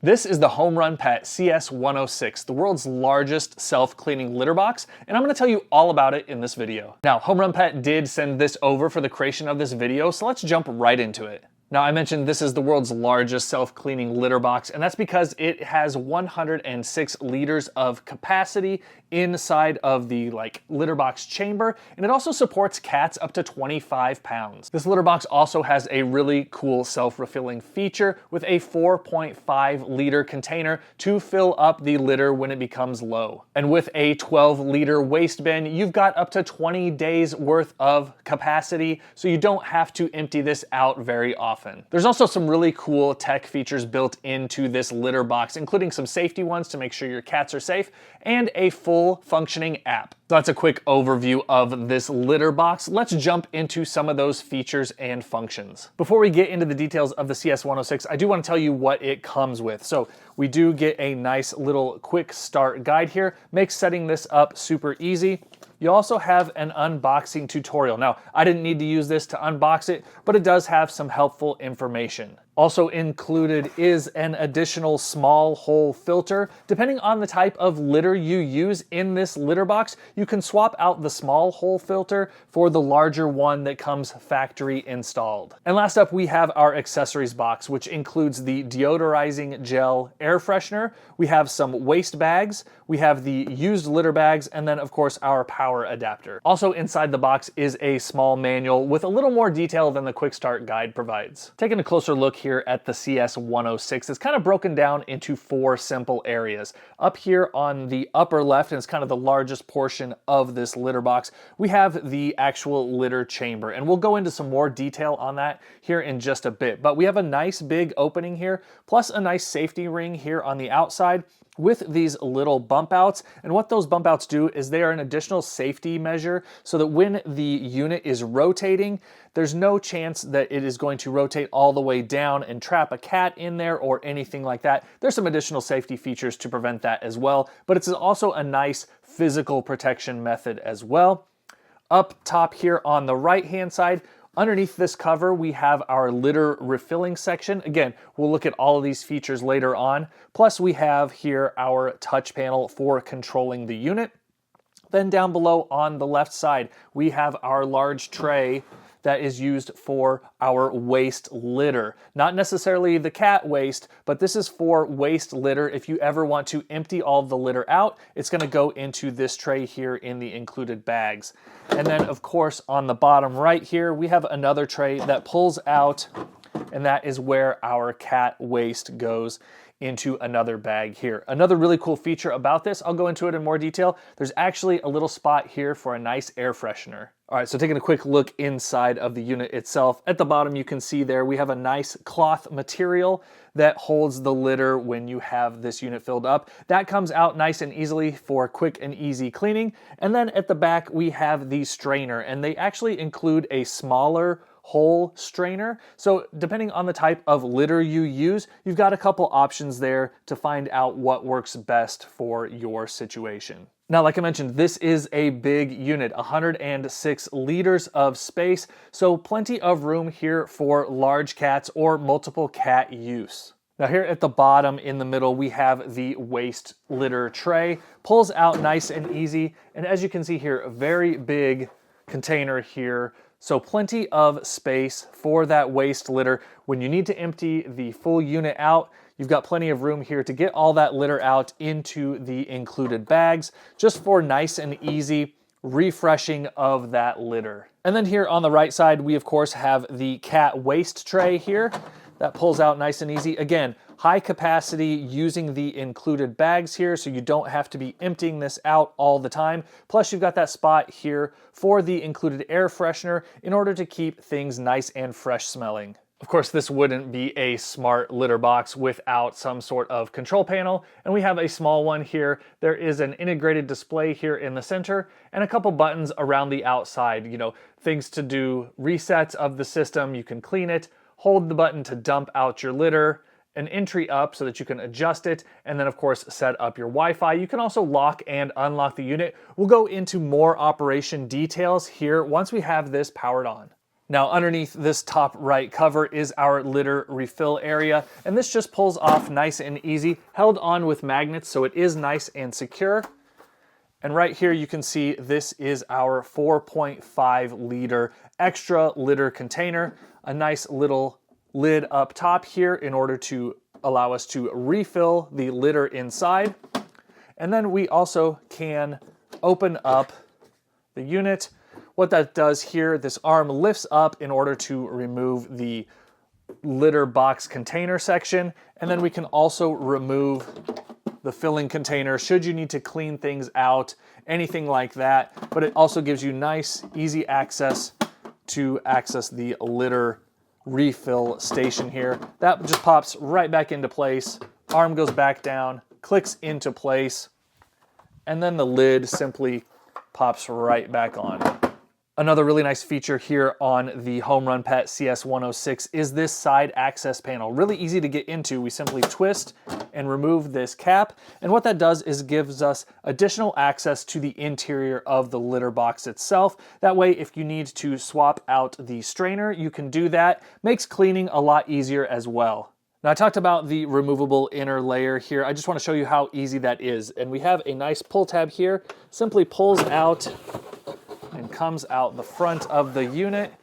This is the homerunPET CS106, the world's largest self-cleaning litter box, and I'm going to tell you all about it in this video. Now, homerunPET did send this over for the creation of this video, so let's jump right into it. Now, I mentioned this is the world's largest self-cleaning litter box, and that's because it has 106 liters of capacity inside of the litter box chamber, and it also supports cats up to 25 pounds. This litter box also has a really cool self-refilling feature with a 4.5 liter container to fill up the litter when it becomes low. And with a 12 liter waste bin, you've got up to 20 days worth of capacity, so you don't have to empty this out very often. There's also some really cool tech features built into this litter box, including some safety ones to make sure your cats are safe, and a full functioning app. So that's a quick overview of this litter box. Let's jump into some of those features and functions. Before we get into the details of the CS106, I do want to tell you what it comes with. So we do get a nice little quick start guide here, makes setting this up super easy. You also have an unboxing tutorial. Now, I didn't need to use this to unbox it, but it does have some helpful information. Also included is an additional small hole filter. Depending on the type of litter you use in this litter box, you can swap out the small hole filter for the larger one that comes factory installed. And last up, we have our accessories box, which includes the deodorizing gel air freshener. We have some waste bags, we have the used litter bags, and then of course our power adapter. Also inside the box is a small manual with a little more detail than the quick start guide provides. Taking a closer look here at the CS106, it's kind of broken down into 4 simple areas. Up here on the upper left, and it's kind of the largest portion of this litter box, we have the actual litter chamber, and we'll go into some more detail on that here in just a bit. But we have a nice big opening here, plus a nice safety ring here on the outside with these little bump outs. And what those bump outs do is they are an additional safety measure so that when the unit is rotating, there's no chance that it is going to rotate all the way down and trap a cat in there or anything like that. There's some additional safety features to prevent that as well, but it's also a nice physical protection method as well. Up top here on the right-hand side, underneath this cover, we have our litter refilling section. Again, we'll look at all of these features later on. Plus, we have here our touch panel for controlling the unit. Then down below on the left side, we have our large tray that is used for our waste litter. Not necessarily the cat waste, but this is for waste litter. If you ever want to empty all the litter out, it's gonna go into this tray here in the included bags. And then of course on the bottom right here, we have another tray that pulls out, and that is where our cat waste goes into another bag here. Another really cool feature about this, I'll go into it in more detail, there's actually a little spot here for a nice air freshener. All right, so taking a quick look inside of the unit itself, at the bottom you can see there we have a nice cloth material that holds the litter when you have this unit filled up. That comes out nice and easily for quick and easy cleaning. And then at the back we have the strainer, and they actually include a smaller hole strainer. So depending on the type of litter you use, you've got a couple options there to find out what works best for your situation. Now, like I mentioned, this is a big unit, 106 liters of space, so plenty of room here for large cats or multiple cat use. Now here at the bottom in the middle, we have the waste litter tray. Pulls out nice and easy, and as you can see here, a very big container here. So plenty of space for that waste litter. When you need to empty the full unit out, you've got plenty of room here to get all that litter out into the included bags, just for nice and easy refreshing of that litter. And then here on the right side, we of course have the cat waste tray here. That pulls out nice and easy. Again, high capacity using the included bags here, so you don't have to be emptying this out all the time. Plus you've got that spot here for the included air freshener in order to keep things nice and fresh smelling. Of course, this wouldn't be a smart litter box without some sort of control panel, and we have a small one here. There is an integrated display here in the center and a couple buttons around the outside, things to do resets of the system. You can clean it, hold the button to dump out your litter, an entry up so that you can adjust it, and then of course set up your Wi-Fi. You can also lock and unlock the unit. We'll go into more operation details here once we have this powered on. Now underneath this top right cover is our litter refill area, and this just pulls off nice and easy, held on with magnets so it is nice and secure. And right here you can see this is our 4.5 liter extra litter container, a nice little lid up top here in order to allow us to refill the litter inside. And then we also can open up the unit. What that does here, this arm lifts up in order to remove the litter box container section, and then we can also remove the filling container should you need to clean things out, anything like that. But it also gives you nice, easy access to access the litter refill station here. That just pops right back into place. Arm goes back down, clicks into place, and then the lid simply pops right back on. Another really nice feature here on the homerunPET CS106 is this side access panel. Really easy to get into. We simply twist and remove this cap, and what that does is gives us additional access to the interior of the litter box itself. That way, if you need to swap out the strainer, you can do that. Makes cleaning a lot easier as well. Now I talked about the removable inner layer here. I just want to show you how easy that is. And we have a nice pull tab here. Simply pulls out and comes out the front of the unit.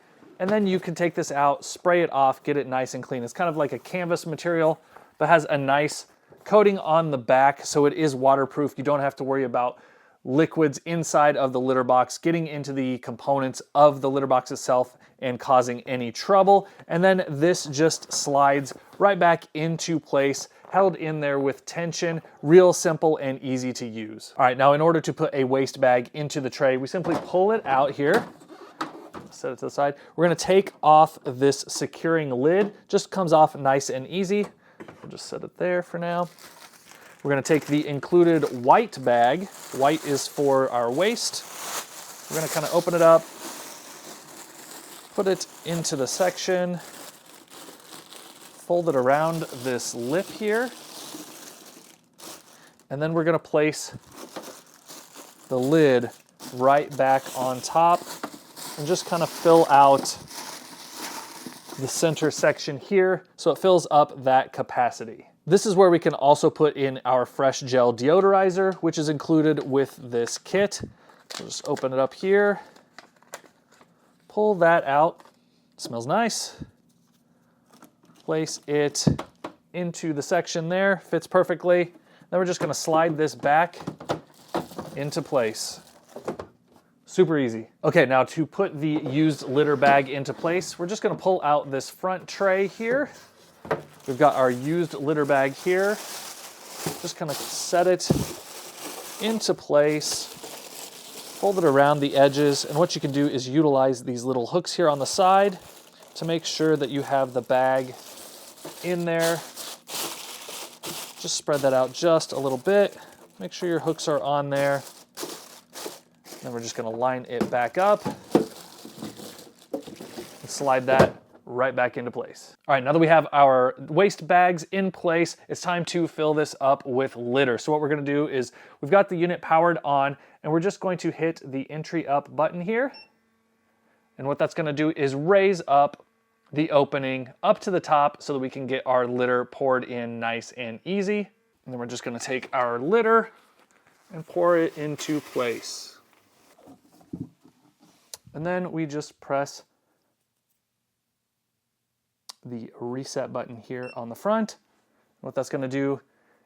And then you can take this out, spray it off, get it nice and clean. It's kind of like a canvas material, but has a nice coating on the back, so it is waterproof. You don't have to worry about liquids inside of the litter box getting into the components of the litter box itself and causing any trouble. And then this just slides right back into place, held in there with tension, real simple and easy to use. All right, now in order to put a waste bag into the tray, we simply pull it out here, set it to the side. We're gonna take off this securing lid, just comes off nice and easy. We'll just set it there for now. We're gonna take the included white bag. White is for our waste. We're gonna kind of open it up, put it into the section, fold it around this lip here, and then we're gonna place the lid right back on top and just kind of fill out the center section here so it fills up that capacity. This is where we can also put in our fresh gel deodorizer, which is included with this kit. We'll just open it up here, pull that out. It smells nice. Place it into the section there, fits perfectly. Then we're just gonna slide this back into place. Super easy. Okay, now to put the used litter bag into place, we're just gonna pull out this front tray here. We've got our used litter bag here. Just kind of set it into place, fold it around the edges, and what you can do is utilize these little hooks here on the side to make sure that you have the bag in there. Just spread that out just a little bit. Make sure your hooks are on there. Then we're just gonna line it back up and slide that right back into place. All right, now that we have our waste bags in place, it's time to fill this up with litter. So what we're gonna do is, we've got the unit powered on, and we're just going to hit the entry up button here. And what that's gonna do is raise up the opening up to the top so that we can get our litter poured in nice and easy. And then we're just gonna take our litter and pour it into place. And then we just press the reset button here on the front. What that's gonna do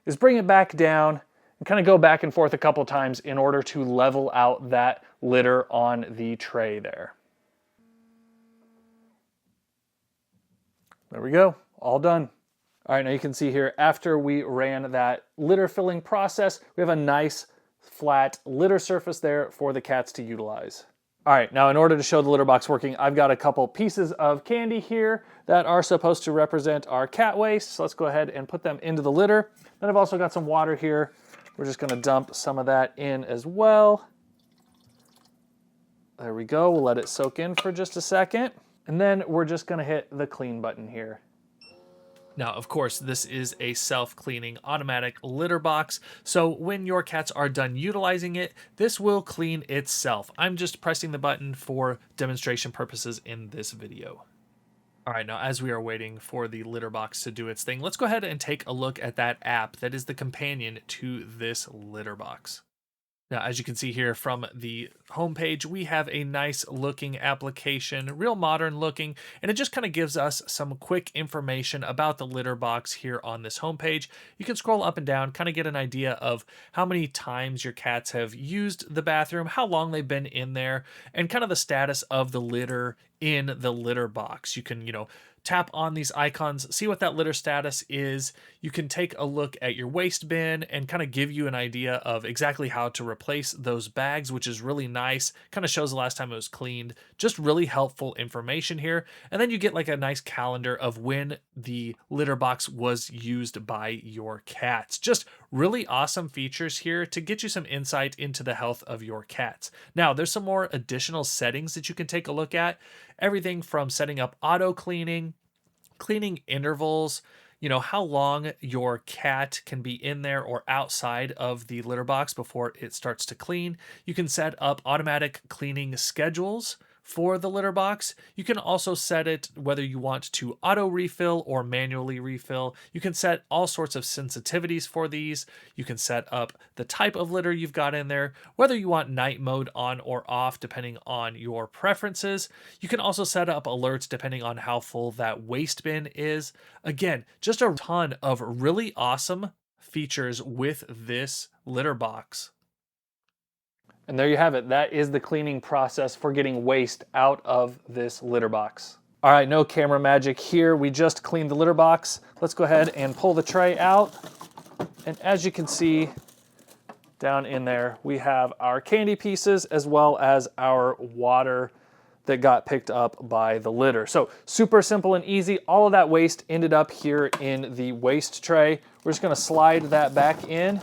is bring it back down and kind of go back and forth a couple times in order to level out that litter on the tray there. There we go, all done. All right, now you can see here, after we ran that litter filling process, we have a nice flat litter surface there for the cats to utilize. All right, now in order to show the litter box working, I've got a couple pieces of candy here that are supposed to represent our cat waste. So let's go ahead and put them into the litter. Then I've also got some water here. We're just gonna dump some of that in as well. There we go, we'll let it soak in for just a second. And then we're just gonna hit the clean button here. Now, of course, this is a self-cleaning automatic litter box, so when your cats are done utilizing it, this will clean itself. I'm just pressing the button for demonstration purposes in this video. All right, now as we are waiting for the litter box to do its thing, let's go ahead and take a look at that app that is the companion to this litter box. Now, as you can see here from the homepage, we have a nice looking application, real modern looking, and it just kind of gives us some quick information about the litter box here on this homepage. You can scroll up and down, kind of get an idea of how many times your cats have used the bathroom, how long they've been in there, and kind of the status of the litter in the litter box. You can, tap on these icons, see what that litter status is. You can take a look at your waste bin and kind of give you an idea of exactly how to replace those bags, which is really nice. Kind of shows the last time it was cleaned. Just really helpful information here. And then you get like a nice calendar of when the litter box was used by your cats. Just really awesome features here to get you some insight into the health of your cats. Now, there's some more additional settings that you can take a look at. Everything from setting up auto cleaning, cleaning intervals, how long your cat can be in there or outside of the litter box before it starts to clean. You can set up automatic cleaning schedules for the litter box. You can also set it whether you want to auto refill or manually refill. You can set all sorts of sensitivities for these. You can set up the type of litter you've got in there, whether you want night mode on or off, depending on your preferences. You can also set up alerts depending on how full that waste bin is. Again, just a ton of really awesome features with this litter box. And there you have it. That is the cleaning process for getting waste out of this litter box. All right, no camera magic here. We just cleaned the litter box. Let's go ahead and pull the tray out. And as you can see down in there, we have our candy pieces as well as our water that got picked up by the litter. So super simple and easy. All of that waste ended up here in the waste tray. We're just gonna slide that back in.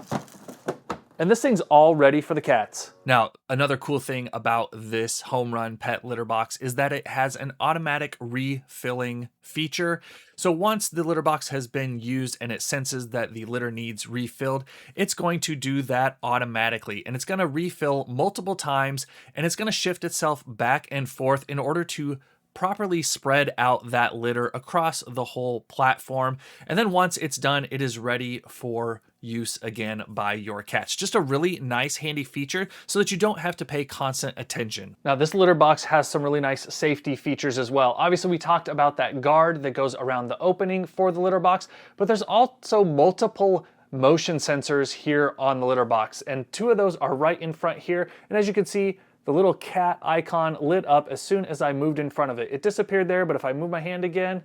And this thing's all ready for the cats. Now, another cool thing about this homerunPET litter box is that it has an automatic refilling feature. So once the litter box has been used and it senses that the litter needs refilled, it's going to do that automatically. And it's going to refill multiple times, and it's going to shift itself back and forth in order to properly spread out that litter across the whole platform. And then once it's done, it is ready for use again by your cats. Just a really nice, handy feature so that you don't have to pay constant attention. Now, this litter box has some really nice safety features as well. Obviously, we talked about that guard that goes around the opening for the litter box, but there's also multiple motion sensors here on the litter box, and two of those are right in front here. And as you can see, the little cat icon lit up as soon as I moved in front of it. It disappeared there, but if I move my hand again,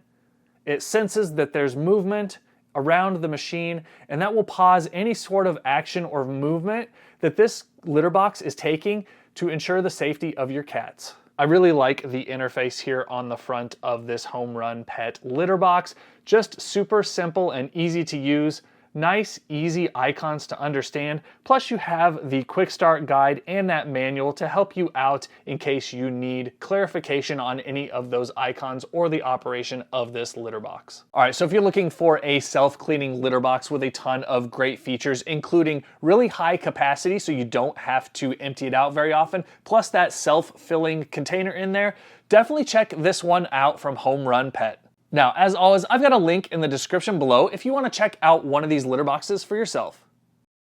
it senses that there's movement around the machine, and that will pause any sort of action or movement that this litter box is taking to ensure the safety of your cats. I really like the interface here on the front of this homerunPET litter box. Just super simple and easy to use. Nice, easy icons to understand. Plus you have the quick start guide and that manual to help you out in case you need clarification on any of those icons or the operation of this litter box. All right, so if you're looking for a self-cleaning litter box with a ton of great features, including really high capacity so you don't have to empty it out very often, plus that self-filling container in there, definitely check this one out from homerunPET. Now, as always, I've got a link in the description below if you want to check out one of these litter boxes for yourself.